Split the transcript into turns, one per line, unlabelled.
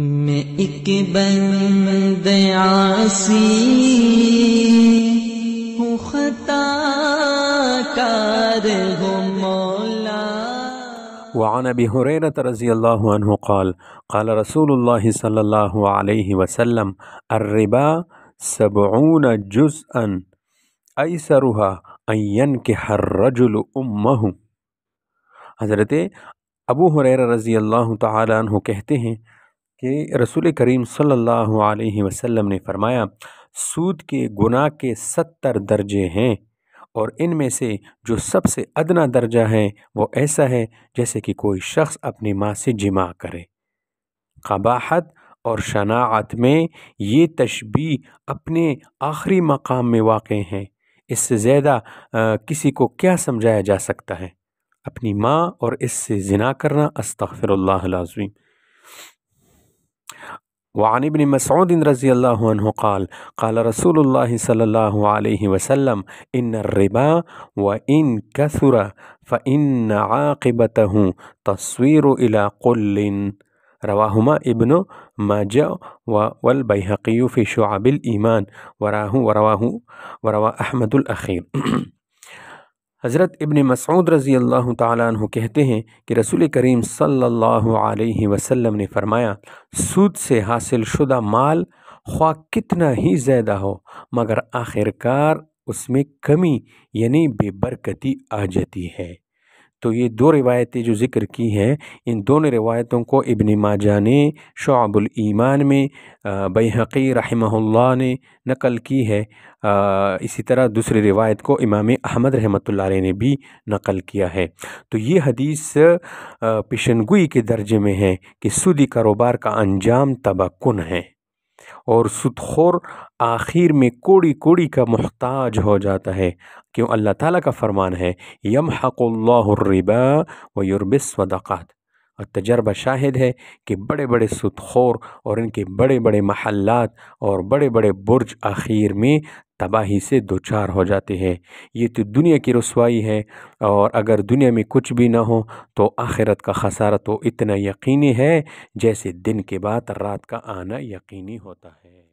میں ایک بند عاصی ہوں، خطا کار ہوں مولا۔
وعن ابی ہریرہ رضی اللہ عنہ قال قال رسول اللہ صلی اللہ علیہ وسلم الربا 70 جزءا ایسرها ان ينكح الرجل امہ۔ حضرت ابو ہریرہ رضی اللہ تعالی عنہ کہتے ہیں کہ رسول کریم صلی اللہ علیہ وسلم نے فرمایا، سود کے گناہ کے 70 درجے ہیں، اور ان میں سے جو سب سے ادنا درجہ ہے وہ ایسا ہے جیسے کہ کوئی شخص اپنی ماں سے جماع کرے۔ قباحت اور شناعت میں یہ تشبیہ اپنے آخری مقام میں واقع ہیں۔ اس سے زیادہ کسی کو کیا سمجھایا جا سکتا ہے؟ اپنی ماں اور اس سے زنا کرنا، استغفر اللہ العظیم۔ وعن ابن مسعود رضی اللہ عنہ قال قال رسول اللہ صلی اللہ علیہ وسلم ان الربا وان كثر فان عاقبته تصویر الى قل، رواہما ابن ماجہ والبیہقی فی شعب الایمان وروى احمد الاخیر۔ حضرت ابن مسعود رضی اللہ تعالیٰ عنہ کہتے ہیں کہ رسول کریم صلی اللہ علیہ وسلم نے فرمایا، سود سے حاصل شدہ مال خواہ کتنا ہی زیادہ ہو مگر آخرکار اس میں کمی یعنی بے برکتی آ جاتی ہے۔ تو یہ دو روایتیں جو ذکر کی ہیں، ان دونوں روایتوں کو ابن ماجہ نے شعب الایمان میں، بیہقی رحمہ اللہ نے نقل کی ہے، اسی طرح دوسری روایت کو امام احمد رحمۃ اللہ علیہ نے بھی نقل کیا ہے۔ تو یہ حدیث پیشنگوئی کے درجے میں ہے کہ سودی کاروبار کا انجام تباہ کن ہے، اور سود خور آخر میں کوڑی کوڑی کا محتاج ہو جاتا ہے، کیوں اللہ تعالیٰ کا فرمان ہے یمحق اللہ الربا ویربی الصدقات۔ اور تجربہ شاہد ہے کہ بڑے بڑے سود خور اور ان کے بڑے بڑے محلات اور بڑے بڑے برج آخر میں تباہی سے دوچار ہو جاتے ہیں۔ یہ تو دنیا کی رسوائی ہے، اور اگر دنیا میں کچھ بھی نہ ہو تو آخرت کا خسارہ تو اتنا یقینی ہے جیسے دن کے بعد رات کا آنا یقینی ہوتا ہے۔